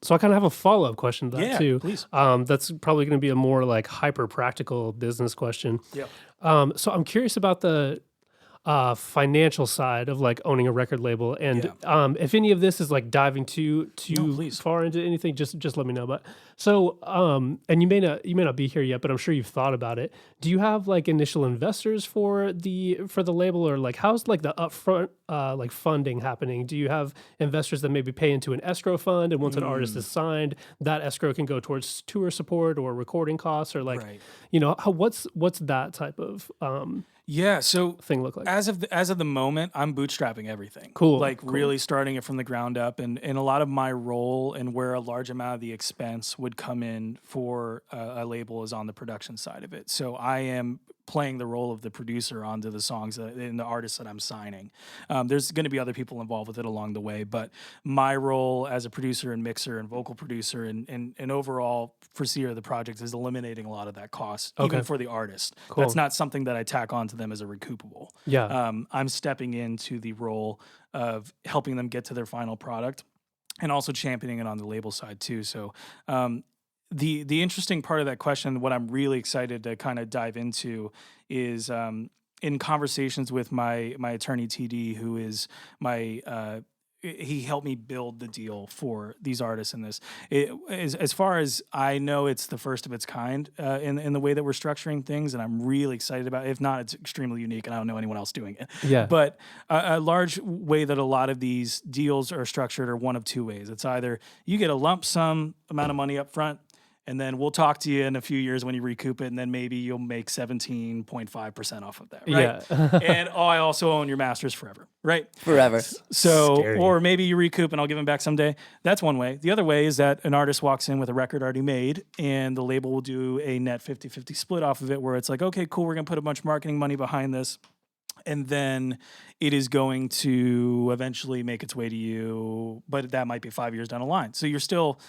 So I kind of have a follow-up question to that Yeah, too. please. That's probably going to be a more like hyper practical business question. Yeah. So I'm curious about the financial side of like owning a record label, and Yeah. if any of this is like diving too No, please. far into anything, just let me know. But so and you may not be here yet, but I'm sure you've thought about it. Do you have like initial investors for the label, or like how's like the upfront like funding happening? Do you have investors that maybe pay into an escrow fund, and once an artist is signed, that escrow can go towards tour support or recording costs, or like Right. what's that type of Yeah, so thing look like? as of the moment, I'm bootstrapping everything. Cool, Like cool. really starting it from the ground up, and a lot of my role and where a large amount of the expense would come in for a label is on the production side of it. So I am playing the role of the producer onto the songs and the artists that I'm signing. There's going to be other people involved with it along the way, but my role as a producer and mixer and vocal producer and overall foreseer of the project is eliminating a lot of that cost, even Okay. for the artist. Cool. That's not something that I tack on to them as a recoupable. Yeah. I'm stepping into the role of helping them get to their final product and also championing it on the label side too. So the interesting part of that question, what I'm really excited to kind of dive into is in conversations with my attorney TD, who is my he helped me build the deal for these artists in this. As far as I know, it's the first of its kind in the way that we're structuring things, and I'm really excited about it. If not, it's extremely unique, and I don't know anyone else doing it. Yeah. But a large way that a lot of these deals are structured are one of two ways. It's either you get a lump sum amount of money up front, and then we'll talk to you in a few years when you recoup it, and then maybe you'll make 17.5% off of that, right? Yeah. And I also own your masters forever, right? Forever. So, Scary. or maybe you recoup and I'll give them back someday. That's one way. The other way is that an artist walks in with a record already made, and the label will do a net 50-50 split off of it, where it's like, okay, cool, we're going to put a bunch of marketing money behind this. And then it is going to eventually make its way to you, but that might be 5 years down the line. So you're still...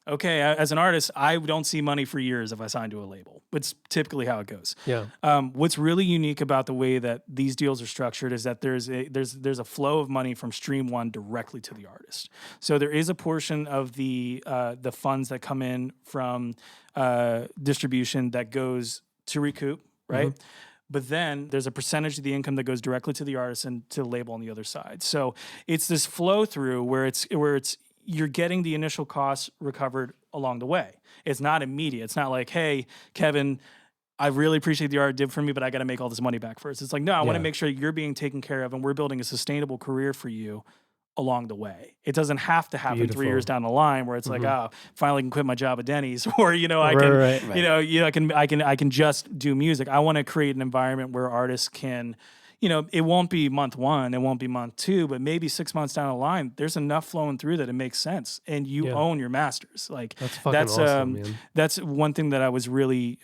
Okay, as an artist, I don't see money for years if I sign to a label. It's typically how it goes. Yeah. What's really unique about the way that these deals are structured is that there's a flow of money from stream one directly to the artist. So there is a portion of the funds that come in from distribution that goes to recoup, right? Mm-hmm. But then there's a percentage of the income that goes directly to the artist and to the label on the other side. So it's this flow through where it's you're getting the initial costs recovered along the way. It's not immediate. It's not like, hey, Kevin, I really appreciate the art it did for me, but I got to make all this money back first. It's like, no, I want to make sure you're being taken care of and we're building a sustainable career for you along the way. It doesn't have to happen Beautiful. 3 years down the line where it's like, finally can quit my job at Denny's, or I can just do music. I want to create an environment where artists can, it won't be month one, it won't be month two, but maybe 6 months down the line, there's enough flowing through that it makes sense, and you own your masters. Like that's awesome, man. That's one thing that I was really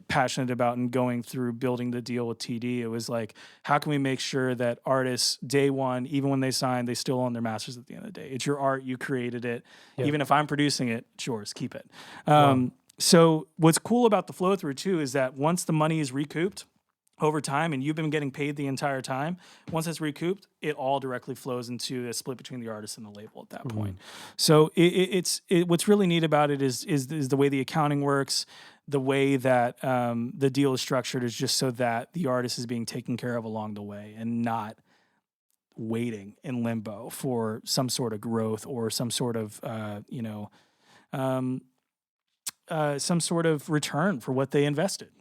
passionate about in going through building the deal with TD. It was like, how can we make sure that artists day one, even when they sign, they still own their masters at the end of the day? It's your art, you created it. Yeah. Even if I'm producing it, it's yours, keep it. So what's cool about the flow through too is that once the money is recouped over time, and you've been getting paid the entire time, once it's recouped, it all directly flows into a split between the artist and the label at that point. So it's what's really neat about it is the way the accounting works, the way that the deal is structured is just so that the artist is being taken care of along the way and not waiting in limbo for some sort of growth or some sort of some sort of return for what they invested,